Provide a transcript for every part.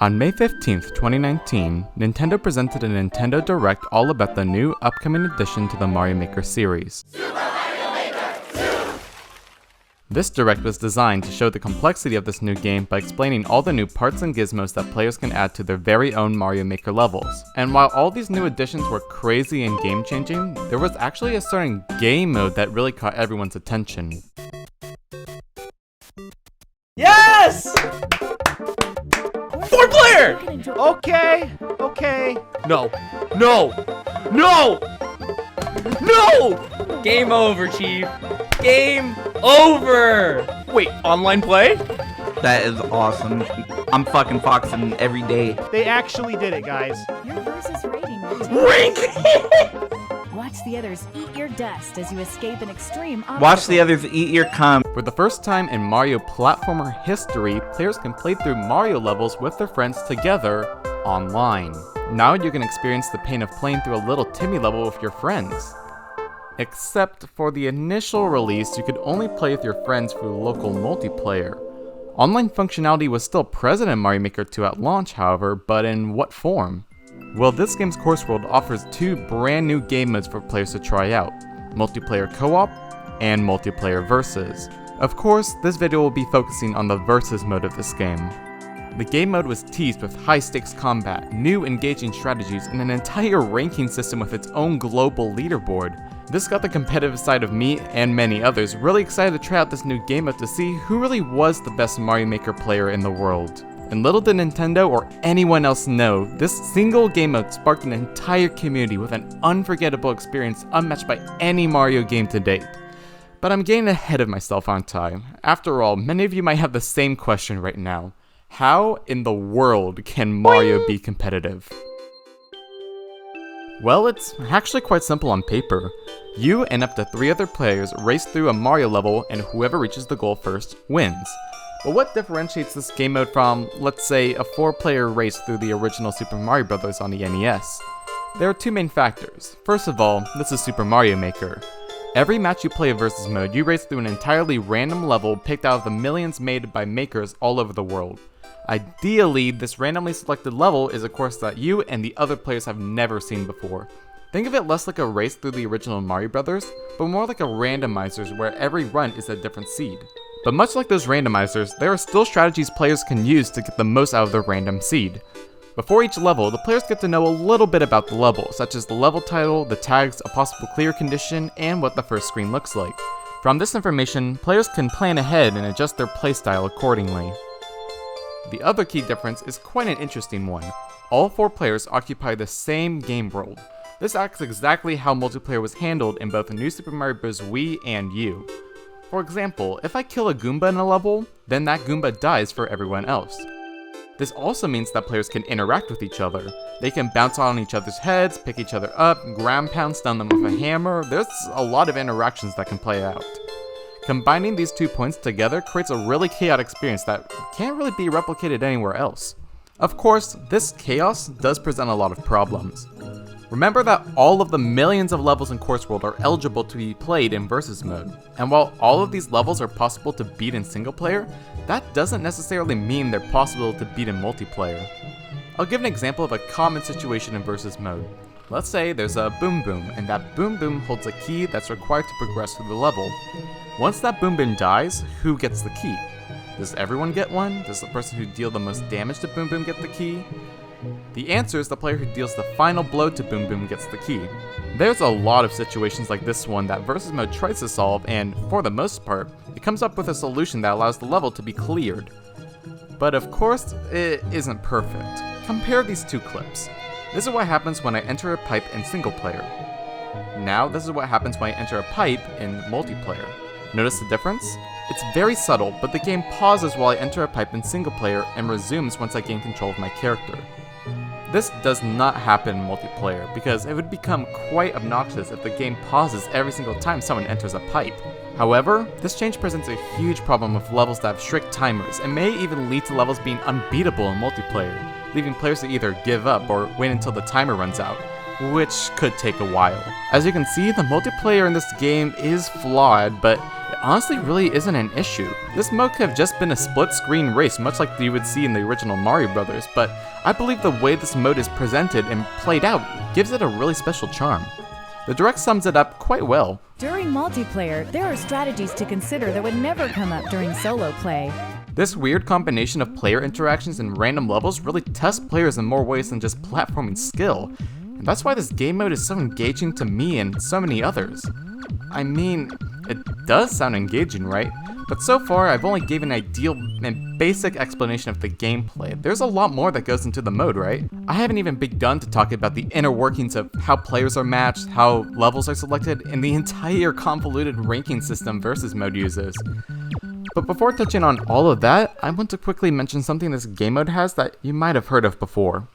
On May 15th, 2019, Nintendo presented a Nintendo Direct all about the new upcoming addition to the Mario Maker series. Super Mario Maker 2! This Direct was designed to show the complexity of this new game by explaining all the new parts and gizmos that players can add to their very own Mario Maker levels. And while all these new additions were crazy and game-changing, there was actually a certain game mode that really caught everyone's attention. Yes! 4-player! Okay. No. Game over, Chief. Game over! Wait, online play? That is awesome. I'm fucking foxing every day. They actually did it, guys. Your versus rating will Rank! Watch the others eat your dust as you escape an extreme obstacle. Watch the others eat your cum. For the first time in Mario platformer history, players can play through Mario levels with their friends together online. Now you can experience the pain of playing through a little Timmy level with your friends. Except for the initial release, you could only play with your friends through local multiplayer. Online functionality was still present in Mario Maker 2 at launch, however, but in what form? Well, this game's course world offers two brand new game modes for players to try out, multiplayer co-op and multiplayer versus. Of course, this video will be focusing on the versus mode of this game. The game mode was teased with high-stakes combat, new engaging strategies, and an entire ranking system with its own global leaderboard. This got the competitive side of me, and many others, really excited to try out this new game mode to see who really was the best Mario Maker player in the world. And little did Nintendo or anyone else know, this single game mode sparked an entire community with an unforgettable experience unmatched by any Mario game to date. But I'm getting ahead of myself, aren't I? After all, many of you might have the same question right now. How in the world can Mario be competitive? Well, it's actually quite simple on paper. You and up to 3 other players race through a Mario level, and whoever reaches the goal first wins. But what differentiates this game mode from, let's say, a 4-player race through the original Super Mario Bros. On the NES? There are 2 main factors. First of all, this is Super Mario Maker. Every match you play a versus mode, you race through an entirely random level picked out of the millions made by makers all over the world. Ideally, this randomly selected level is a course that you and the other players have never seen before. Think of it less like a race through the original Mario Bros., but more like a randomizers where every run is a different seed. But much like those randomizers, there are still strategies players can use to get the most out of their random seed. Before each level, the players get to know a little bit about the level, such as the level title, the tags, a possible clear condition, and what the first screen looks like. From this information, players can plan ahead and adjust their playstyle accordingly. The other key difference is quite an interesting one. All 4 players occupy the same game world. This acts exactly how multiplayer was handled in both the new Super Mario Bros. Wii and U. For example, if I kill a Goomba in a level, then that Goomba dies for everyone else. This also means that players can interact with each other. They can bounce on each other's heads, pick each other up, ground pound, stun them with a hammer. There's a lot of interactions that can play out. Combining these 2 points together creates a really chaotic experience that can't really be replicated anywhere else. Of course, this chaos does present a lot of problems. Remember that all of the millions of levels in Course World are eligible to be played in Versus mode, and while all of these levels are possible to beat in single player, that doesn't necessarily mean they're possible to beat in multiplayer. I'll give an example of a common situation in Versus mode. Let's say there's a Boom Boom, and that Boom Boom holds a key that's required to progress through the level. Once that Boom Boom dies, who gets the key? Does everyone get one? Does the person who deals the most damage to Boom Boom get the key? The answer is the player who deals the final blow to Boom Boom gets the key. There's a lot of situations like this one that Versus mode tries to solve, and for the most part, it comes up with a solution that allows the level to be cleared. But of course, it isn't perfect. Compare these 2 clips. This is what happens when I enter a pipe in single player. Now this is what happens when I enter a pipe in multiplayer. Notice the difference? It's very subtle, but the game pauses while I enter a pipe in single player and resumes once I gain control of my character. This does not happen in multiplayer, because it would become quite obnoxious if the game pauses every single time someone enters a pipe. However, this change presents a huge problem with levels that have strict timers, and may even lead to levels being unbeatable in multiplayer, leaving players to either give up or wait until the timer runs out, which could take a while. As you can see, the multiplayer in this game is flawed, but honestly really isn't an issue. This mode could have just been a split-screen race, much like you would see in the original Mario Brothers, but I believe the way this mode is presented and played out gives it a really special charm. The Direct sums it up quite well. During multiplayer, there are strategies to consider that would never come up during solo play. This weird combination of player interactions and random levels really tests players in more ways than just platforming skill, and that's why this game mode is so engaging to me and so many others. I mean, it does sound engaging, right? But so far, I've only given an ideal and basic explanation of the gameplay. There's a lot more that goes into the mode, right? I haven't even begun to talk about the inner workings of how players are matched, how levels are selected, and the entire convoluted ranking system versus mode uses. But before touching on all of that, I want to quickly mention something this game mode has that you might have heard of before.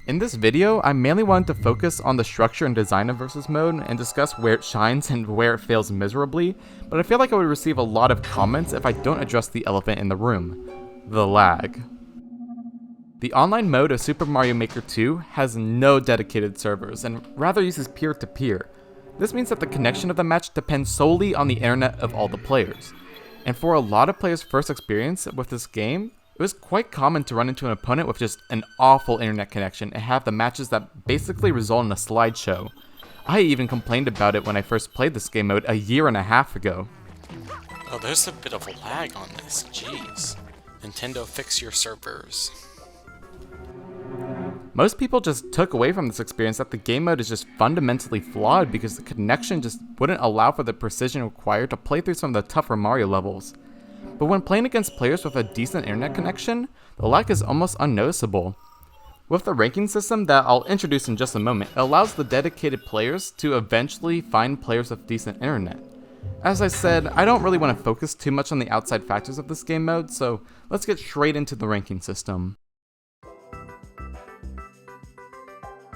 In this video, I mainly wanted to focus on the structure and design of Versus Mode and discuss where it shines and where it fails miserably, but I feel like I would receive a lot of comments if I don't address the elephant in the room: the lag. The online mode of Super Mario Maker 2 has no dedicated servers and rather uses peer-to-peer. This means that the connection of the match depends solely on the internet of all the players. And for a lot of players' first experience with this game, it was quite common to run into an opponent with just an awful internet connection and have the matches that basically result in a slideshow. I even complained about it when I first played this game mode a year and a half ago. Oh, there's a bit of a lag on this, jeez. Nintendo, fix your servers. Most people just took away from this experience that the game mode is just fundamentally flawed because the connection just wouldn't allow for the precision required to play through some of the tougher Mario levels. But when playing against players with a decent internet connection, the lag is almost unnoticeable. With the ranking system that I'll introduce in just a moment, it allows the dedicated players to eventually find players with decent internet. As I said, I don't really want to focus too much on the outside factors of this game mode, so let's get straight into the ranking system.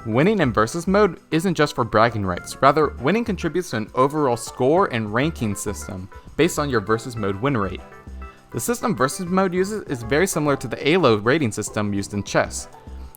Winning in Versus Mode isn't just for bragging rights, rather winning contributes to an overall score and ranking system based on your Versus Mode win rate. The system Versus Mode uses is very similar to the ELO rating system used in chess.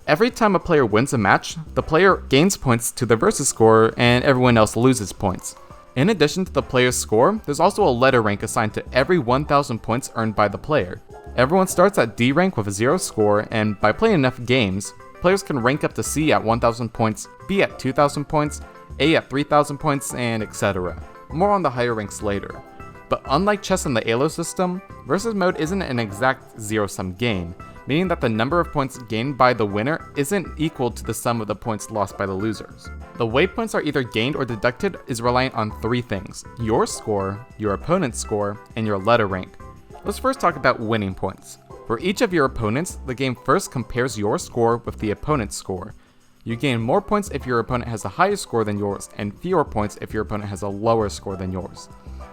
Every time a player wins a match, the player gains points to the Versus score and everyone else loses points. In addition to the player's score, there's also a letter rank assigned to every 1,000 points earned by the player. Everyone starts at D rank with a 0 score, and by playing enough games, players can rank up to C at 1,000 points, B at 2,000 points, A at 3,000 points, and etc. More on the higher ranks later. But unlike chess and the ELO system, Versus Mode isn't an exact zero-sum game, meaning that the number of points gained by the winner isn't equal to the sum of the points lost by the losers. The way points are either gained or deducted is reliant on 3 things: your score, your opponent's score, and your letter rank. Let's first talk about winning points. For each of your opponents, the game first compares your score with the opponent's score. You gain more points if your opponent has a higher score than yours, and fewer points if your opponent has a lower score than yours.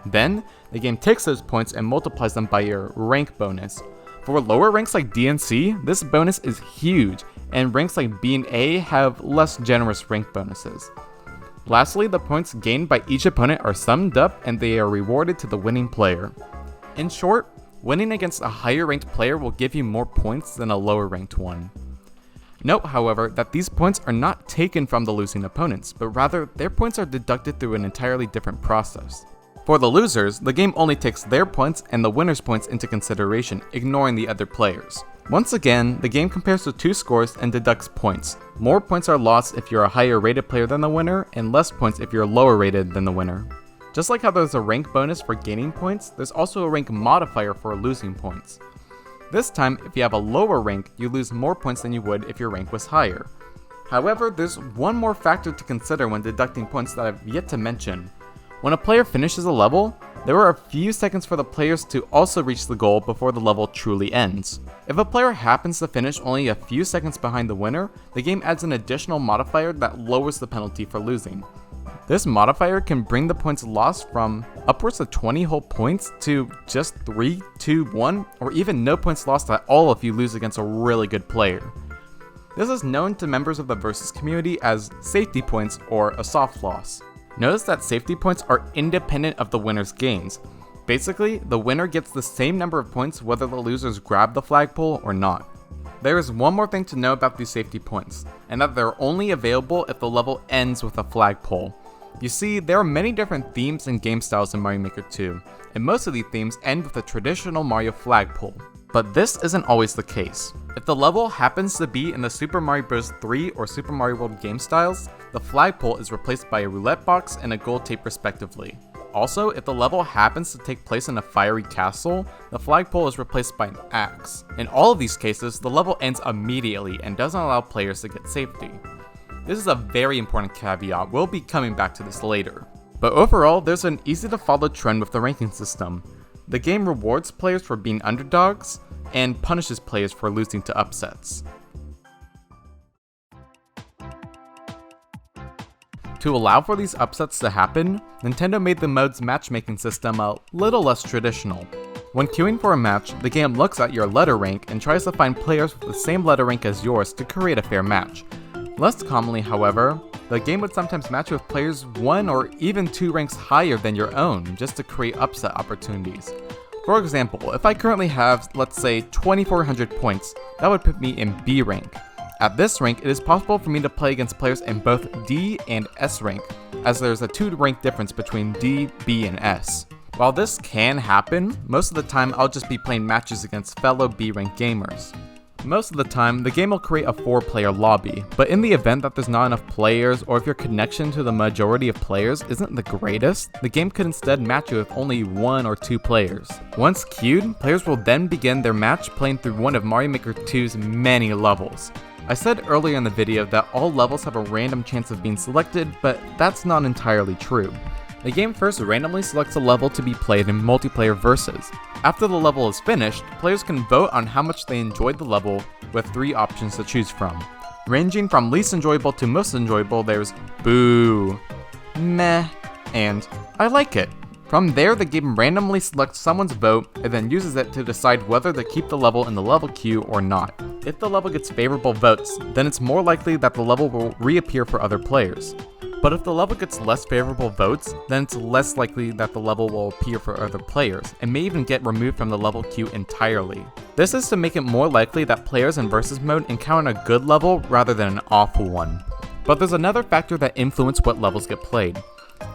Then, the game takes those points and multiplies them by your rank bonus. For lower ranks like D and C, this bonus is huge, and ranks like B and A have less generous rank bonuses. Lastly, the points gained by each opponent are summed up and they are rewarded to the winning player. In short, winning against a higher ranked player will give you more points than a lower ranked one. Note, however, that these points are not taken from the losing opponents, but rather their points are deducted through an entirely different process. For the losers, the game only takes their points and the winner's points into consideration, ignoring the other players. Once again, the game compares the 2 scores and deducts points. More points are lost if you're a higher rated player than the winner, and less points if you're lower rated than the winner. Just like how there's a rank bonus for gaining points, there's also a rank modifier for losing points. This time, if you have a lower rank, you lose more points than you would if your rank was higher. However, there's one more factor to consider when deducting points that I've yet to mention. When a player finishes a level, there are a few seconds for the players to also reach the goal before the level truly ends. If a player happens to finish only a few seconds behind the winner, the game adds an additional modifier that lowers the penalty for losing. This modifier can bring the points lost from upwards of 20 whole points to just 3, 2, 1, or even no points lost at all if you lose against a really good player. This is known to members of the Versus community as safety points or a soft loss. Notice that safety points are independent of the winner's gains. Basically, the winner gets the same number of points whether the losers grab the flagpole or not. There is one more thing to know about these safety points, and that they're only available if the level ends with a flagpole. You see, there are many different themes and game styles in Mario Maker 2, and most of these themes end with a traditional Mario flagpole. But this isn't always the case. If the level happens to be in the Super Mario Bros. 3 or Super Mario World game styles, the flagpole is replaced by a roulette box and a gold tape respectively. Also, if the level happens to take place in a fiery castle, the flagpole is replaced by an axe. In all of these cases, the level ends immediately and doesn't allow players to get safety. This is a very important caveat, we'll be coming back to this later. But overall, there's an easy to follow trend with the ranking system. The game rewards players for being underdogs, and punishes players for losing to upsets. To allow for these upsets to happen, Nintendo made the mode's matchmaking system a little less traditional. When queuing for a match, the game looks at your letter rank and tries to find players with the same letter rank as yours to create a fair match. Less commonly, however, the game would sometimes match with players 1 or even 2 ranks higher than your own, just to create upset opportunities. For example, if I currently have, let's say, 2400 points, that would put me in B rank. At this rank, it is possible for me to play against players in both D and S rank, as there's a 2 rank difference between D, B, and S. While this can happen, most of the time I'll just be playing matches against fellow B rank gamers. Most of the time, the game will create a 4-player lobby, but in the event that there's not enough players, or if your connection to the majority of players isn't the greatest, the game could instead match you with only 1 or 2 players. Once queued, players will then begin their match playing through one of Mario Maker 2's many levels. I said earlier in the video that all levels have a random chance of being selected, but that's not entirely true. The game first randomly selects a level to be played in multiplayer versus. After the level is finished, players can vote on how much they enjoyed the level, with 3 options to choose from. Ranging from least enjoyable to most enjoyable, there's boo, meh, and I like it. From there, the game randomly selects someone's vote and then uses it to decide whether to keep the level in the level queue or not. If the level gets favorable votes, then it's more likely that the level will reappear for other players. But if the level gets less favorable votes, then it's less likely that the level will appear for other players, and may even get removed from the level queue entirely. This is to make it more likely that players in versus mode encounter a good level rather than an awful one. But there's another factor that influences what levels get played.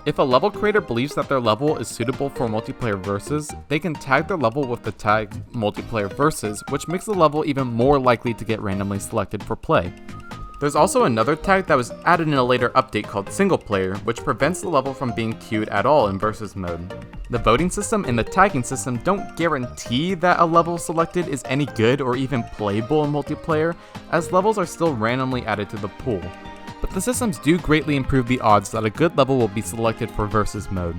If a level creator believes that their level is suitable for multiplayer versus, they can tag their level with the tag multiplayer versus, which makes the level even more likely to get randomly selected for play. There's also another tag that was added in a later update called single player, which prevents the level from being queued at all in versus mode. The voting system and the tagging system don't guarantee that a level selected is any good or even playable in multiplayer, as levels are still randomly added to the pool. But the systems do greatly improve the odds that a good level will be selected for versus mode.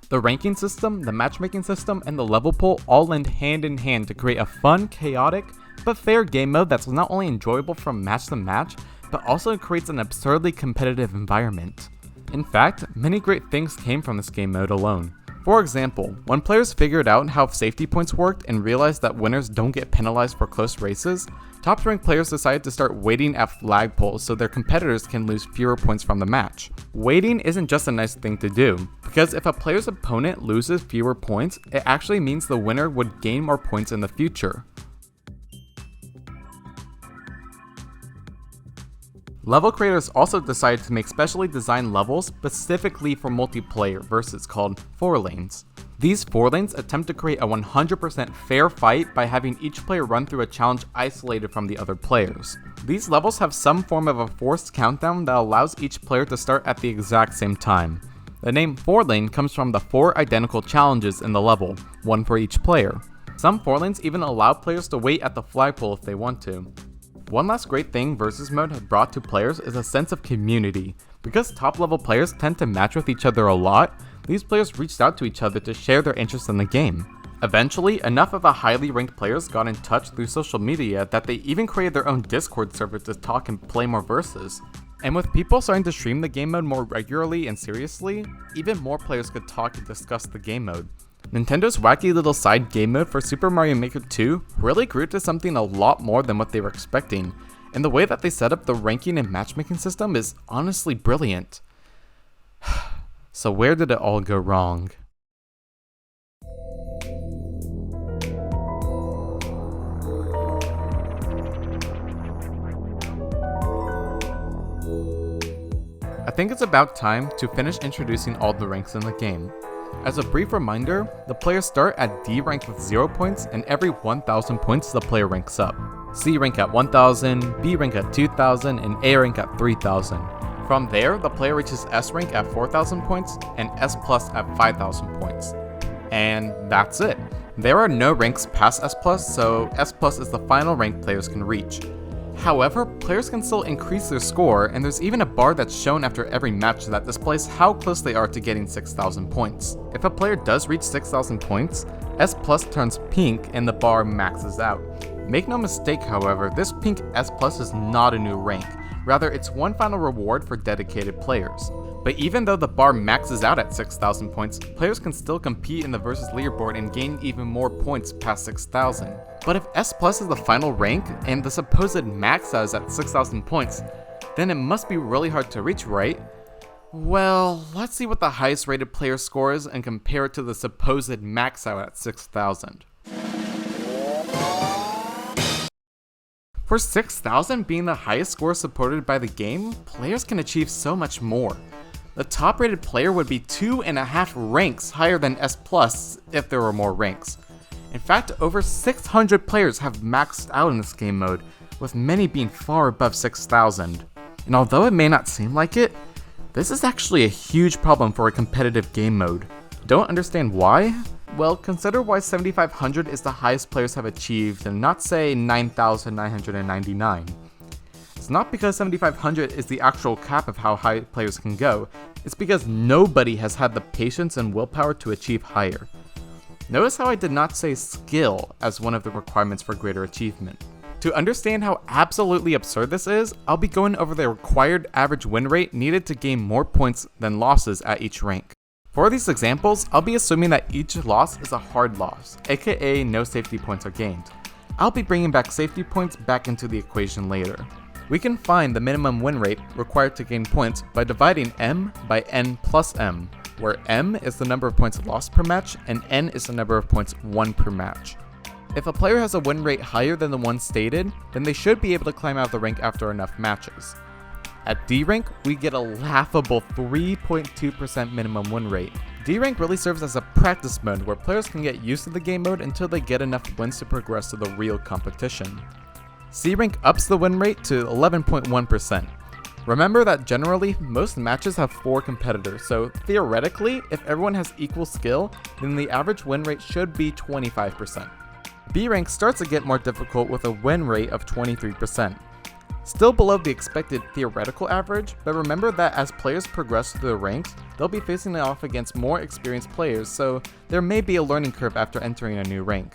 The ranking system, the matchmaking system, and the level pool all lend hand in hand to create a fun, chaotic, but fair game mode that's not only enjoyable from match to match, but also creates an absurdly competitive environment. In fact, many great things came from this game mode alone. For example, when players figured out how safety points worked and realized that winners don't get penalized for close races, top-ranked players decided to start waiting at flagpoles so their competitors can lose fewer points from the match. Waiting isn't just a nice thing to do, because if a player's opponent loses fewer points, it actually means the winner would gain more points in the future. Level creators also decided to make specially designed levels specifically for multiplayer versus called 4 lanes. These 4 lanes attempt to create a 100% fair fight by having each player run through a challenge isolated from the other players. These levels have some form of a forced countdown that allows each player to start at the exact same time. The name 4 lane comes from the 4 identical challenges in the level, one for each player. Some 4 lanes even allow players to wait at the flagpole if they want to. One last great thing versus mode has brought to players is a sense of community. Because top level players tend to match with each other a lot, these players reached out to each other to share their interest in the game. Eventually, enough of the highly ranked players got in touch through social media that they even created their own Discord server to talk and play more versus. And with people starting to stream the game mode more regularly and seriously, even more players could talk and discuss the game mode. Nintendo's wacky little side game mode for Super Mario Maker 2 really grew to something a lot more than what they were expecting, and the way that they set up the ranking and matchmaking system is honestly brilliant. So where did it all go wrong? think it's about time to finish introducing all the ranks in the game. As a brief reminder, the players start at D rank with 0 points, and every 1000 points the player ranks up. C rank at 1000, B rank at 2000, and A rank at 3000. From there, the player reaches S rank at 4000 points, and S plus at 5000 points. And that's it. There are no ranks past S plus, so S plus is the final rank players can reach. However, players can still increase their score, and there's even a bar that's shown after every match that displays how close they are to getting 6000 points. If a player does reach 6000 points, S plus turns pink and the bar maxes out. Make no mistake, however, this pink S plus is not a new rank. Rather, it's one final reward for dedicated players. But even though the bar maxes out at 6000 points, players can still compete in the versus leaderboard and gain even more points past 6000. But if S plus is the final rank, and the supposed max out is at 6000 points, then it must be really hard to reach, right? Well, let's see what the highest rated player scores and compare it to the supposed max out at 6000. For 6000 being the highest score supported by the game, players can achieve so much more. The top rated player would be 2.5 ranks higher than S plus if there were more ranks. In fact, over 600 players have maxed out in this game mode, with many being far above 6000. And although it may not seem like it, this is actually a huge problem for a competitive game mode. Don't understand why? Well, consider why 7500 is the highest players have achieved and not say 9999. It's not because 7500 is the actual cap of how high players can go, it's because nobody has had the patience and willpower to achieve higher. Notice how I did not say skill as one of the requirements for greater achievement. To understand how absolutely absurd this is, I'll be going over the required average win rate needed to gain more points than losses at each rank. For these examples, I'll be assuming that each loss is a hard loss, aka no safety points are gained. I'll be bringing back safety points back into the equation later. We can find the minimum win rate required to gain points by dividing M by N plus M, where M is the number of points lost per match and N is the number of points won per match. If a player has a win rate higher than the one stated, then they should be able to climb out of the rank after enough matches. At D rank, we get a laughable 3.2% minimum win rate. D rank really serves as a practice mode where players can get used to the game mode until they get enough wins to progress to the real competition. C rank ups the win rate to 11.1%. Remember that generally, most matches have 4 competitors, so theoretically, if everyone has equal skill, then the average win rate should be 25%. B rank starts to get more difficult with a win rate of 23%. Still below the expected theoretical average, but remember that as players progress through the ranks, they'll be facing off against more experienced players, so there may be a learning curve after entering a new rank.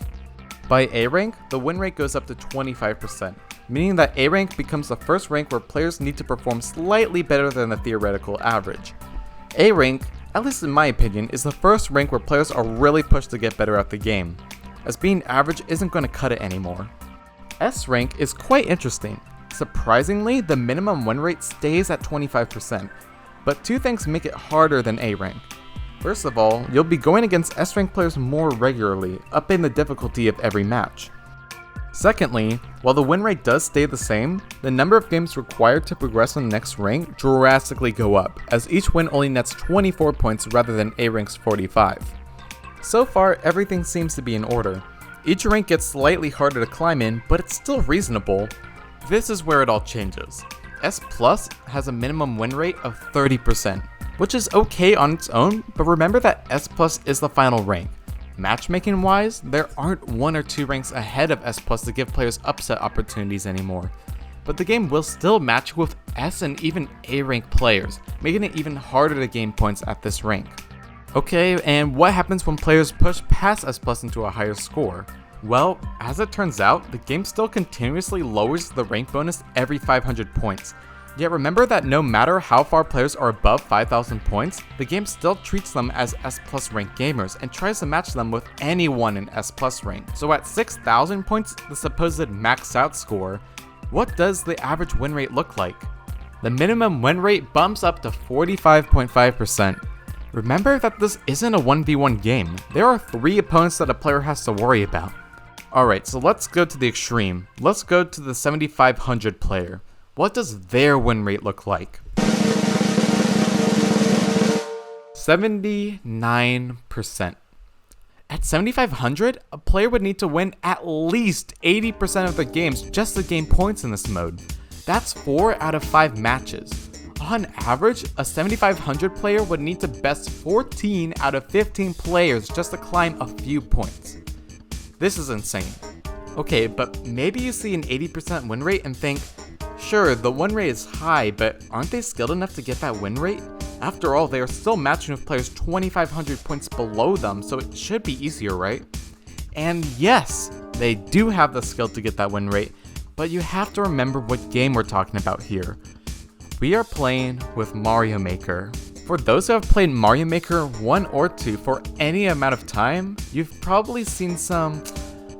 By A rank, the win rate goes up to 25%, meaning that A rank becomes the first rank where players need to perform slightly better than the theoretical average. A rank, at least in my opinion, is the first rank where players are really pushed to get better at the game, as being average isn't going to cut it anymore. S rank is quite interesting. Surprisingly, the minimum win rate stays at 25%, but 2 things make it harder than A rank. First of all, you'll be going against S rank players more regularly, upping the difficulty of every match. Secondly, while the win rate does stay the same, the number of games required to progress in the next rank drastically go up, as each win only nets 24 points rather than A rank's 45. So far, everything seems to be in order. Each rank gets slightly harder to climb in, but it's still reasonable. This is where it all changes. S plus has a minimum win rate of 30%, which is okay on its own, but remember that S plus is the final rank. Matchmaking wise, there aren't 1 or 2 ranks ahead of S plus to give players upset opportunities anymore. But the game will still match with S and even A rank players, making it even harder to gain points at this rank. Okay, and what happens when players push past S plus into a higher score? Well, as it turns out, the game still continuously lowers the rank bonus every 500 points. Yet remember that no matter how far players are above 5,000 points, the game still treats them as S plus rank gamers and tries to match them with anyone in S plus rank. So at 6,000 points, the supposed max out score, what does the average win rate look like? The minimum win rate bumps up to 45.5%. Remember that this isn't a 1v1 game. There are 3 opponents that a player has to worry about. Alright, so let's go to the extreme. Let's go to the 7,500 player. What does their win rate look like? 79%. At 7,500, a player would need to win at least 80% of their games just to gain points in this mode. That's 4 out of 5 matches. On average, a 7,500 player would need to best 14 out of 15 players just to climb a few points. This is insane. Okay, but maybe you see an 80% win rate and think, sure, the win rate is high, but aren't they skilled enough to get that win rate? After all, they are still matching with players 2,500 points below them, so it should be easier, right? And yes, they do have the skill to get that win rate, but you have to remember what game we're talking about here. We are playing with Mario Maker. For those who have played Mario Maker 1 or 2 for any amount of time, you've probably seen some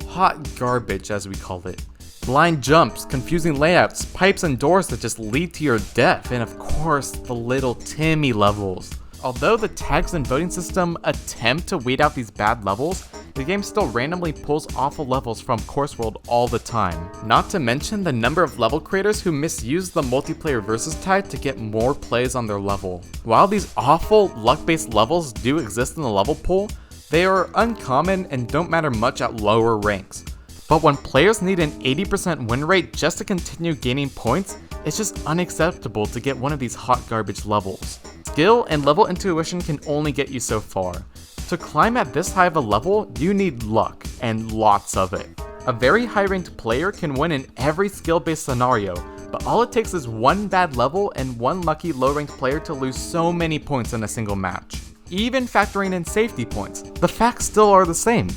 hot garbage, as we call it. Blind jumps, confusing layouts, pipes and doors that just lead to your death, and of course, the little Timmy levels. Although the tags and voting system attempt to weed out these bad levels, the game still randomly pulls awful levels from Course World all the time. Not to mention the number of level creators who misuse the multiplayer versus tag to get more plays on their level. While these awful luck-based levels do exist in the level pool, they are uncommon and don't matter much at lower ranks. But when players need an 80% win rate just to continue gaining points, it's just unacceptable to get one of these hot garbage levels. Skill and level intuition can only get you so far. To climb at this high of a level, you need luck, and lots of it. A very high ranked player can win in every skill based scenario, but all it takes is one bad level and one lucky low ranked player to lose so many points in a single match. Even factoring in safety points, the facts still are the same.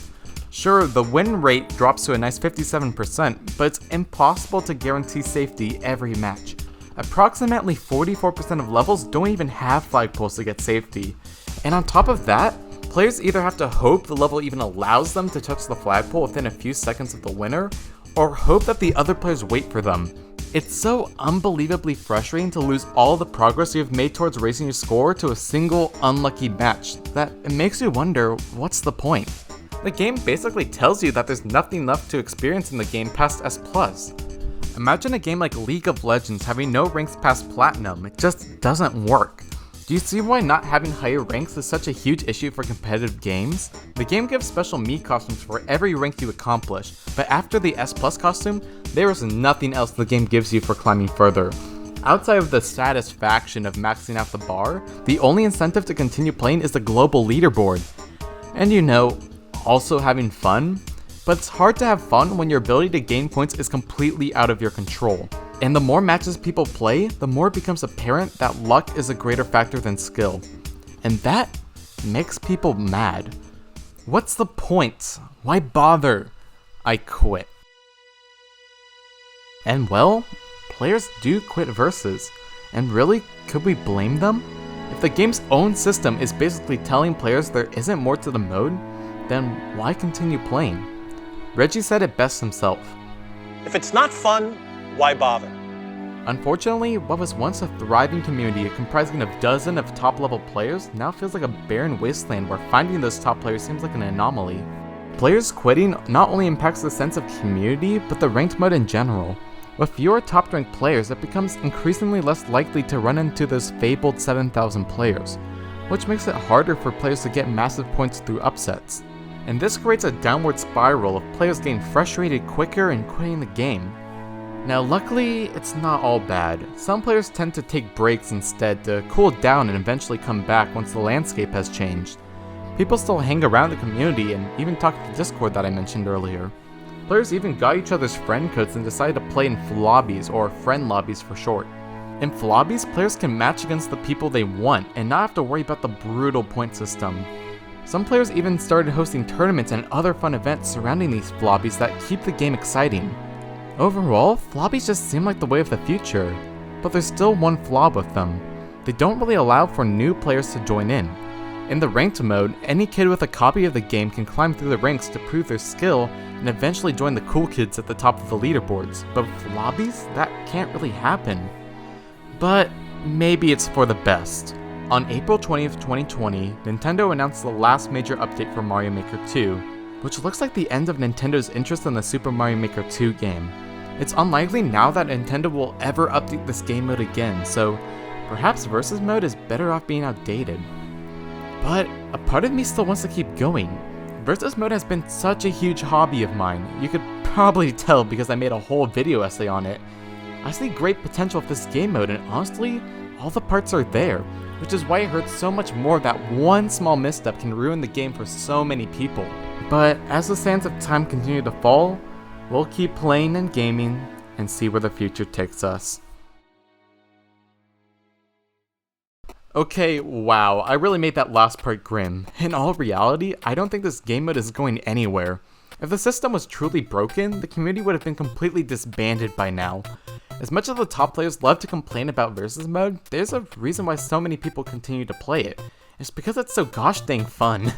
Sure, the win rate drops to a nice 57%, but it's impossible to guarantee safety every match. Approximately 44% of levels don't even have flagpoles to get safety. And on top of that, players either have to hope the level even allows them to touch the flagpole within a few seconds of the winner, or hope that the other players wait for them. It's so unbelievably frustrating to lose all the progress you have made towards raising your score to a single unlucky match that it makes you wonder, what's the point? The game basically tells you that there's nothing left to experience in the game past S+. Imagine a game like League of Legends having no ranks past Platinum. It just doesn't work. Do you see why not having higher ranks is such a huge issue for competitive games? The game gives special Mii costumes for every rank you accomplish, but after the S+ costume, there is nothing else the game gives you for climbing further. Outside of the satisfaction of maxing out the bar, the only incentive to continue playing is the global leaderboard. And you know, also having fun, but it's hard to have fun when your ability to gain points is completely out of your control. And the more matches people play, the more it becomes apparent that luck is a greater factor than skill. And that makes people mad. What's the point? Why bother? I quit. And well, players do quit versus. And really, could we blame them? If the game's own system is basically telling players there isn't more to the mode, then why continue playing? Reggie said it best himself. If it's not fun, why bother? Unfortunately, what was once a thriving community comprising of dozens of top-level players now feels like a barren wasteland where finding those top players seems like an anomaly. Players quitting not only impacts the sense of community, but the ranked mode in general. With fewer top-ranked players, it becomes increasingly less likely to run into those fabled 7,000 players, which makes it harder for players to get massive points through upsets. And this creates a downward spiral of players getting frustrated quicker and quitting the game. Now luckily, it's not all bad. Some players tend to take breaks instead to cool down and eventually come back once the landscape has changed. People still hang around the community and even talk to the Discord that I mentioned earlier. Players even got each other's friend codes and decided to play in flobbies, or friend lobbies for short. In flobbies, players can match against the people they want and not have to worry about the brutal point system. Some players even started hosting tournaments and other fun events surrounding these flobbies that keep the game exciting. Overall, flobbies just seem like the way of the future, but there's still one flaw with them. They don't really allow for new players to join in. In the ranked mode, any kid with a copy of the game can climb through the ranks to prove their skill and eventually join the cool kids at the top of the leaderboards, but with flobbies, that can't really happen. But maybe it's for the best. On April 20th, 2020, Nintendo announced the last major update for Mario Maker 2, which looks like the end of Nintendo's interest in the Super Mario Maker 2 game. It's unlikely now that Nintendo will ever update this game mode again, so perhaps Versus mode is better off being outdated. but a part of me still wants to keep going. Versus mode has been such a huge hobby of mine. You could probably tell because I made a whole video essay on it. I see great potential with this game mode, and honestly, all the parts are there, which is why it hurts so much more that one small misstep can ruin the game for so many people. But as the sands of time continue to fall, we'll keep playing and gaming and see where the future takes us. Okay, wow, I really made that last part grim. In all reality, I don't think this game mode is going anywhere. If the system was truly broken, the community would have been completely disbanded by now. As much as the top players love to complain about versus mode, there's a reason why so many people continue to play it. It's because it's so gosh dang fun.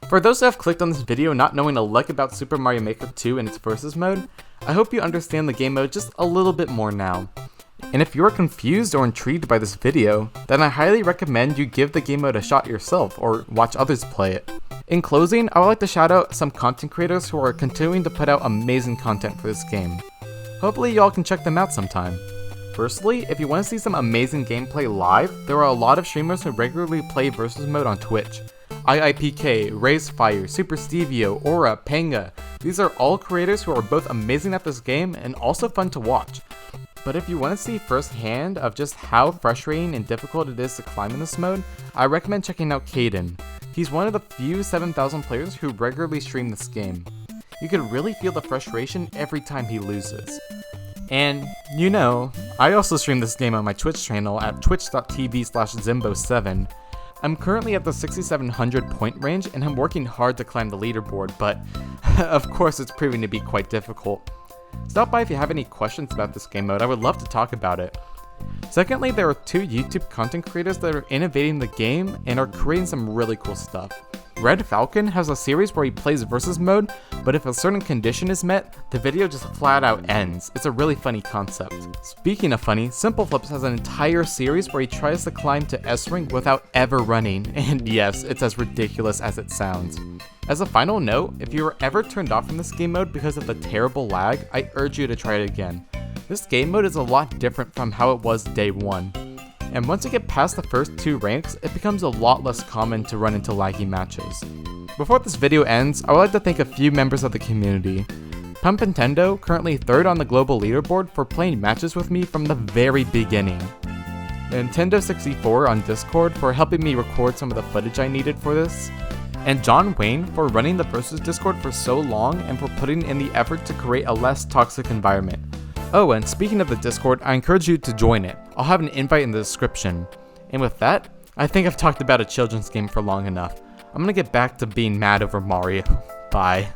For those who have clicked on this video not knowing a lick about Super Mario Maker 2 and its versus mode, I hope you understand the game mode just a little bit more now. And if you're confused or intrigued by this video, then I highly recommend you give the game mode a shot yourself or watch others play it. In closing, I would like to shout out some content creators who are continuing to put out amazing content for this game. Hopefully y'all can check them out sometime. Firstly, if you want to see some amazing gameplay live, there are a lot of streamers who regularly play versus mode on Twitch. IIPK, RaiseFire, Super Stevio, Aura, Panga. These are all creators who are both amazing at this game and also fun to watch. But if you want to see firsthand of just how frustrating and difficult it is to climb in this mode, I recommend checking out Caden. He's one of the few 7,000 players who regularly stream this game. You can really feel the frustration every time he loses. And, you know, I also stream this game on my Twitch channel at twitch.tv/Zimbo7. I'm currently at the 6,700 point range and I'm working hard to climb the leaderboard, but of course it's proving to be quite difficult. Stop by if you have any questions about this game mode, I would love to talk about it. Secondly, there are 2 YouTube content creators that are innovating the game and are creating some really cool stuff. Red Falcon has a series where he plays versus mode, but if a certain condition is met, the video just flat out ends. It's a really funny concept. Speaking of funny, Simple Flips has an entire series where he tries to climb to S ring without ever running, and yes, it's as ridiculous as it sounds. As a final note, if you were ever turned off from this game mode because of the terrible lag, I urge you to try it again. This game mode is a lot different from how it was day 1. And once you get past the first 2 ranks, it becomes a lot less common to run into laggy matches. Before this video ends, I would like to thank a few members of the community. Pump Nintendo, currently 3rd on the global leaderboard for playing matches with me from the very beginning. Nintendo 64 on Discord for helping me record some of the footage I needed for this. And John Wayne for running the Versus Discord for so long and for putting in the effort to create a less toxic environment. Oh, and speaking of the Discord, I encourage you to join it. I'll have an invite in the description. And with that, I think I've talked about a children's game for long enough. I'm gonna get back to being mad over Mario. Bye.